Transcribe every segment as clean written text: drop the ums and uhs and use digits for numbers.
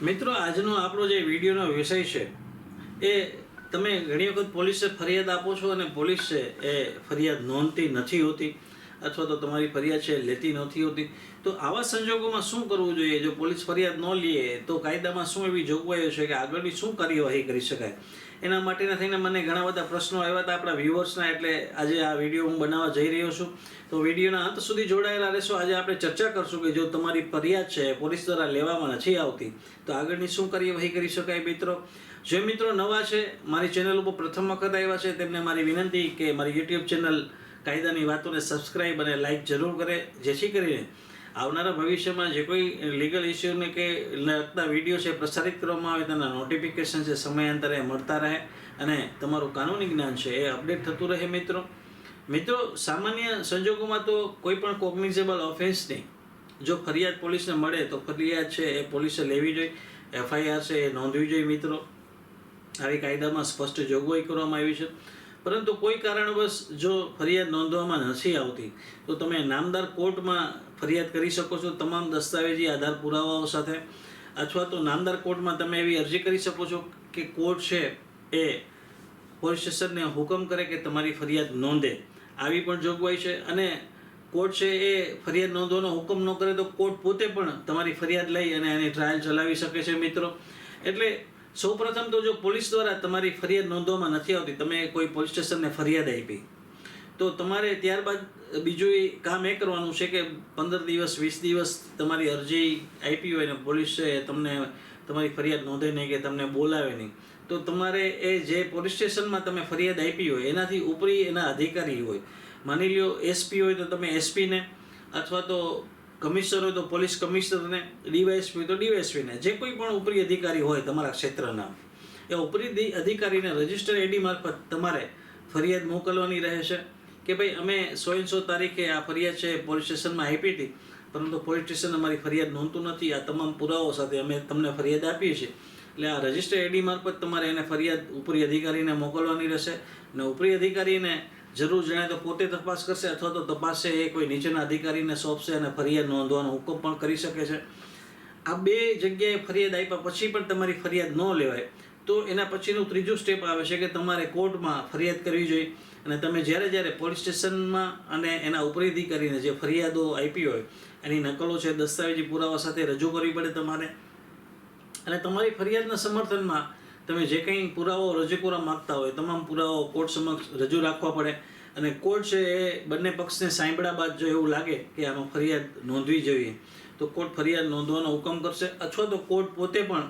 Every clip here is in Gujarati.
મિત્રો, આજનો આપણો જે વિડીયોનો વિષય છે એ તમે ઘણી વખત પોલીસે ફરિયાદ આપો છો અને પોલીસ છે એ ફરિયાદ નોંધતી નથી હોતી અથવા તો તમારી ફરિયાદ છે લેતી નથી હોતી. તો આવા સંજોગોમાં શું કરવું જોઈએ? જો પોલીસ ફરિયાદ ન લે તો કાયદામાં શું એવી જોગવાઈઓ છે કે આગળની શું કાર્યવાહી કરી શકાય? એના માટેના થઈને મને ઘણા બધા પ્રશ્નો આવ્યા હતા આપણા વ્યુઅર્સના, એટલે આજે આ વિડીયો હું બનાવવા જઈ રહ્યો છું. તો વિડીયોના અંત સુધી જોડાયેલા રહેશો. આજે આપણે ચર્ચા કરશું કે જો તમારી ફરિયાદ છે પોલીસ દ્વારા લેવામાં નથી આવતી તો આગળની શું કાર્યવાહી કરી શકાય. જે મિત્રો નવા છે, મારી ચેનલ ઉપર પ્રથમ વખત આવ્યા છે, તેમને મારી વિનંતી કે મારી યુટ્યુબ ચેનલ કાયદાની વાતોને સબસ્ક્રાઈબ અને લાઇક જરૂર કરે, જેથી કરીને આવનારા ભવિષ્યમાં જે કોઈ લીગલ ઇસ્યુને કે લગતા વિડીયો છે પ્રસારિત કરવામાં આવે તેના નોટિફિકેશન છે સમયાંતરે મળતા રહે અને તમારું કાનૂની જ્ઞાન છે એ અપડેટ થતું રહે. મિત્રો, સામાન્ય સંજોગોમાં તો કોઈ પણ કોગ્નિઝેબલ ઓફેન્સની જો ફરિયાદ પોલીસને મળે તો ફરિયાદ છે એ પોલીસે લેવી જોઈએ, FIR છે એ નોંધવી જોઈએ. મિત્રો, આવી કાયદામાં સ્પષ્ટ જોગવાઈ કરવામાં આવી છે. પરંતુ કોઈ કારણવશ જો ફરિયાદ નોંધવામાં નથી આવતી તો તમે નામદાર કોર્ટમાં ફરિયાદ કરી શકો છો તમામ દસ્તાવેજી આધાર પુરાવાઓ સાથે, અથવા તો નામદાર કોર્ટમાં તમે એવી અરજી કરી શકો છો કે કોર્ટ છે એ પોલીસ સ્ટેશનને હુકમ કરે કે તમારી ફરિયાદ નોંધે. આવી પણ જોગવાઈ છે. અને કોર્ટ છે એ ફરિયાદ નોંધવાનો હુકમ ન કરે તો કોર્ટ પોતે પણ તમારી ફરિયાદ લઈ અને એની ટ્રાયલ ચલાવી શકે છે. મિત્રો, એટલે સૌપ્રથમ તો જો પોલીસ દ્વારા તમારી ફરિયાદ નોંધવામાં નથી આવતી, તમે કોઈ પોલીસ સ્ટેશનને ફરિયાદ આપી તો તમારે ત્યારબાદ બીજું એ કામ એ કરવાનું છે કે 15 દિવસ 20 દિવસ તમારી અરજી આપી હોય ને પોલીસ છે તમને તમારી ફરિયાદ નોંધે નહીં કે તમને બોલાવે નહીં, તો તમારે એ જે પોલીસ સ્ટેશનમાં તમે ફરિયાદ આપી હોય એનાથી ઉપરી એના અધિકારી હોય, માની લ્યો SP હોય તો તમે SPને, અથવા તો કમિશનર હોય તો પોલીસ કમિશનરને, DYSP હોય તો DYSPને, જે કોઈ પણ ઉપરી અધિકારી હોય તમારા ક્ષેત્રના, એ ઉપરી અધિકારીને રજિસ્ટર AD મારફત તમારે ફરિયાદ મોકલવાની રહે છે કે ભાઈ અમે 100 તારીખે આ ફરિયાદ છે પોલીસ સ્ટેશનમાં આપી હતી, પરંતુ પોલીસ સ્ટેશન અમારી ફરિયાદ નોંધતું નથી, આ તમામ પુરાવાઓ સાથે અમે તમને ફરિયાદ આપીએ છીએ. એટલે આ રજિસ્ટર AD મારફત તમારે એને ફરિયાદ ઉપરી અધિકારીને મોકલવાની રહેશે. અને ઉપરી અધિકારીને જરૂર જણાય તો પોતે તપાસ કરશે, અથવા તો તપાસ છે એ કોઈ નીચેના અધિકારીને સોંપશે અને ફરિયાદ નોંધવાનો હુકમ પણ કરી શકે છે. આ બે જગ્યાએ ફરિયાદ આપ્યા પછી પણ તમારી ફરિયાદ ન લેવાય તો એના પછીનું ત્રીજું સ્ટેપ આવે છે કે તમારે કોર્ટમાં ફરિયાદ કરવી જોઈએ. અને તમે જ્યારે પોલીસ સ્ટેશનમાં અને એના ઉપરી અધિકારીને જે ફરિયાદો આપી હોય એની નકલો છે દસ્તાવેજી પુરાવા સાથે રજૂ કરવી પડે તમારે. અને તમારી ફરિયાદના સમર્થનમાં તમે જે કંઈ પુરાવાઓ રજૂ કરવા માગતા હોય તમામ પુરાવાઓ કોર્ટ સમક્ષ રજૂ રાખવા પડે. અને કોર્ટ છે એ બંને પક્ષને સાંભળ્યા બાદ જો એવું લાગે કે આમાં ફરિયાદ નોંધવી જોઈએ તો કોર્ટ ફરિયાદ નોંધવાનો હુકમ કરશે, અથવા તો કોર્ટ પોતે પણ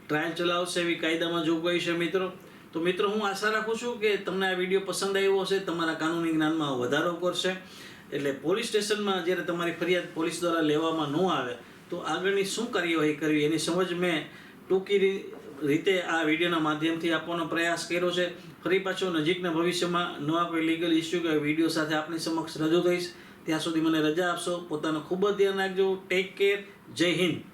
ટ્રાયલ ચલાવશે. એવી કાયદામાં જોગવાઈ છે. તો મિત્રો, હું આશા રાખું છું કે તમને આ વિડીયો પસંદ આવ્યો હશે, તમારા કાનૂની જ્ઞાનમાં વધારો કરશે. એટલે પોલીસ સ્ટેશનમાં જ્યારે તમારી ફરિયાદ પોલીસ દ્વારા લેવામાં ન આવે તો આગળની શું કાર્યવાહી કરવી એની સમજ મેં ટૂંકી રીતે આ વિડીયોના માધ્યમથી આપવાનો પ્રયાસ કર્યો છે. ફરી પાછો નજીકના ભવિષ્યમાં નવા કોઈ લીગલ ઇસ્યુ કે વિડીયો સાથે આપની સમક્ષ રજૂ થઈશ. ત્યાં સુધી મને રજા આપશો. પોતાનું ખૂબ જ ધ્યાન રાખજો. Take care. જય હિન્દ.